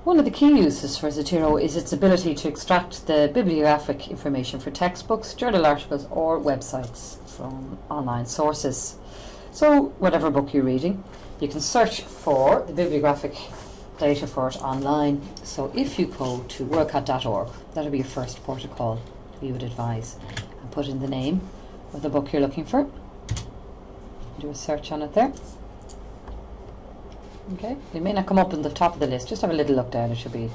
One of the key uses for Zotero is its ability to extract the bibliographic information for textbooks, journal articles or websites from online sources. So whatever book you're reading, you can search for the bibliographic data for it online. So if you go to worldcat.org, that'll be your first port of call, we would advise, and put in the name of the book you're looking for. Do a search on it there. Okay, it may not come up on the top of the list, just have a little look down, it should be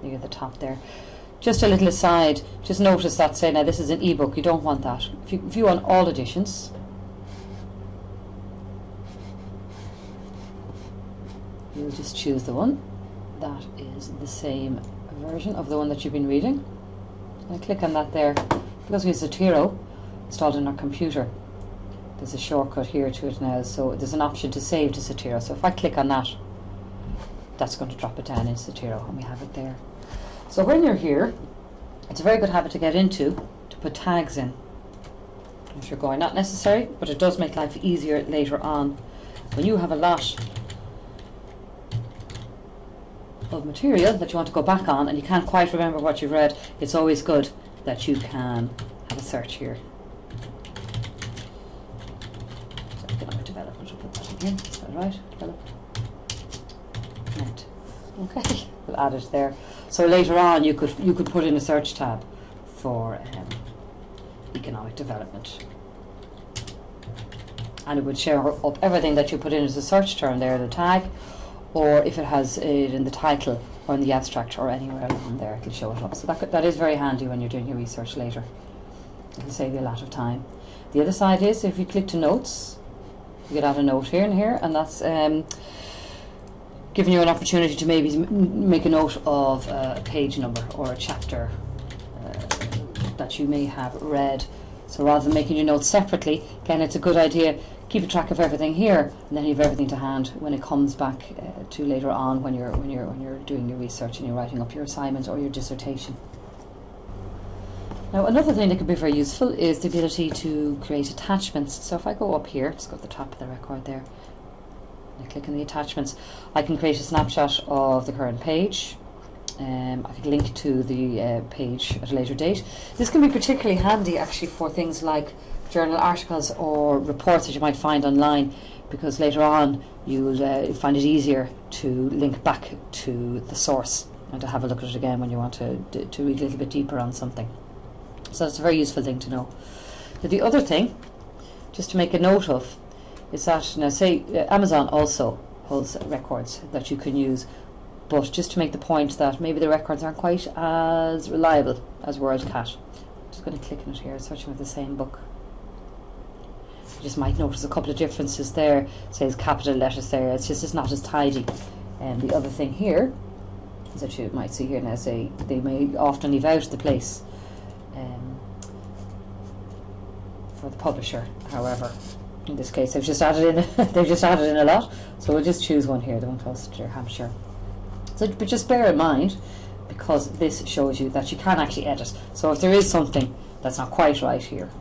near the top there. Just a little aside, just notice that, say now this is an ebook, you don't want that. If you view on all editions, you'll just choose the one that is the same version of the one that you've been reading. And click on that there. Because we have Zotero installed on our computer, there's a shortcut here to it now, so there's an option to save to Zotero. So if I click on that, that's going to drop it down in Zotero, and we have it there. So when you're here, it's a very good habit to get into to put tags in. If you're going, not necessary, but it does make life easier later on. When you have a lot of material that you want to go back on and you can't quite remember what you've read, it's always good that you can have a search here. Economic development, we'll put that in here, is that right? Development. Okay, we'll add it there. So later on you could put in a search tab for economic development. And it would show up everything that you put in as a search term there, the tag, or if it has it in the title or in the abstract or anywhere along there, it'll show it up. So that is very handy when you're doing your research later. It'll save you a lot of time. The other side is, if you click to notes, you could add a note here and here, and that's giving you an opportunity to maybe make a note of a page number or a chapter that you may have read. So rather than making your notes separately, again, it's a good idea, keep a track of everything here, and then you have everything to hand when it comes back to later on when you're doing your research and you're writing up your assignment or your dissertation. Now another thing that could be very useful is the ability to create attachments. So if I go up here, let's go to the top of the record there, and I click on the attachments, I can create a snapshot of the current page. I could link to the page at a later date. This can be particularly handy actually for things like journal articles or reports that you might find online, because later on you'll find it easier to link back to the source and to have a look at it again when you want to read a little bit deeper on something. So that's a very useful thing to know. But the other thing, just to make a note of, is that, now say Amazon also holds records that you can use, but just to make the point that maybe the records aren't quite as reliable as WorldCat. I'm just going to click on it here, searching with the same book. You just might notice a couple of differences there. It says capital letters there, it's not as tidy. And the other thing here is that you might see here now, say they may often leave out the place for the publisher. However, in this case they've just added in a lot, so we'll just choose one here, the one close to Hampshire. So, but just bear in mind, because this shows you that you can actually edit. So if there is something that's not quite right here,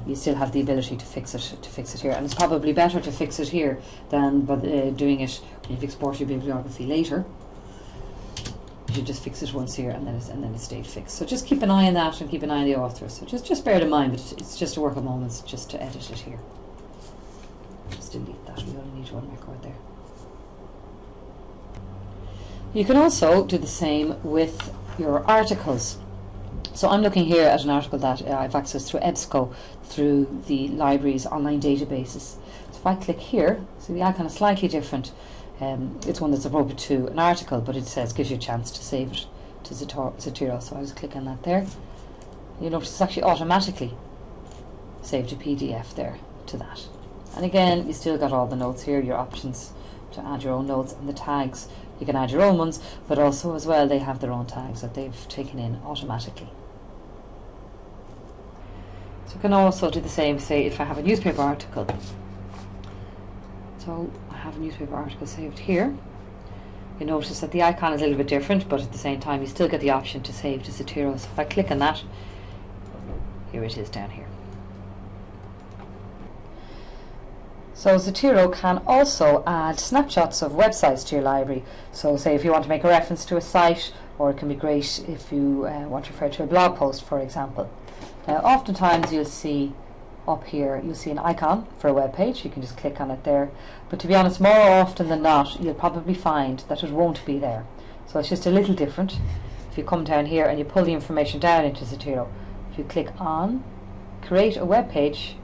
you still have the ability to fix it here, and it's probably better to fix it here than doing it when you've exported your bibliography later. You should just fix it once here, and then it stayed fixed. So just keep an eye on that, and keep an eye on the author. So just bear it in mind, but it's just a work of moments just to edit it here. Just delete that. We only need one record there. You can also do the same with your articles. So I'm looking here at an article that I've accessed through EBSCO, through the library's online databases. So if I click here, see the icon is slightly different. It's one that's appropriate to an article, but it says gives you a chance to save it to Zotero. So I'll just click on that there. You notice it's actually automatically saved a PDF there to that. And again, you still got all the notes here, your options to add your own notes, and the tags. You can add your own ones, but also as well they have their own tags that they've taken in automatically. So you can also do the same, say if I have a newspaper article. So I have a newspaper article saved here. You notice that the icon is a little bit different, but at the same time you still get the option to save to Zotero. So if I click on that, here it is down here. So Zotero can also add snapshots of websites to your library. So say if you want to make a reference to a site, or it can be great if you want to refer to a blog post, for example. Now oftentimes you'll see up here, you'll see an icon for a web page. You can just click on it there. But to be honest, more often than not, you'll probably find that it won't be there. So it's just a little different. If you come down here and you pull the information down into Zotero, if you click on create a web page,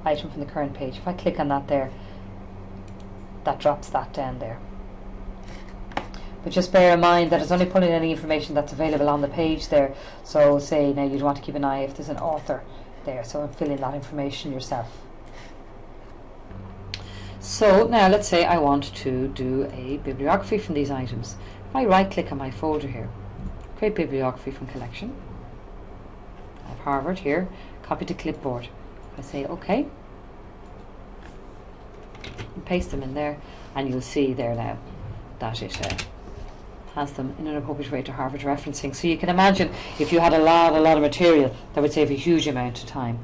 item from the current page, if I click on that there, that drops that down there. But just bear in mind that it's only pulling any information that's available on the page there. So say now you'd want to keep an eye if there's an author there, so fill in that information yourself. So now let's say I want to do a bibliography from these items. If I right click on my folder here, create bibliography from collection, I have Harvard here, copy to clipboard. I say OK, and paste them in there, and you'll see there now that it has them in an appropriate way to Harvard referencing. So you can imagine if you had a lot of material, that would save a huge amount of time.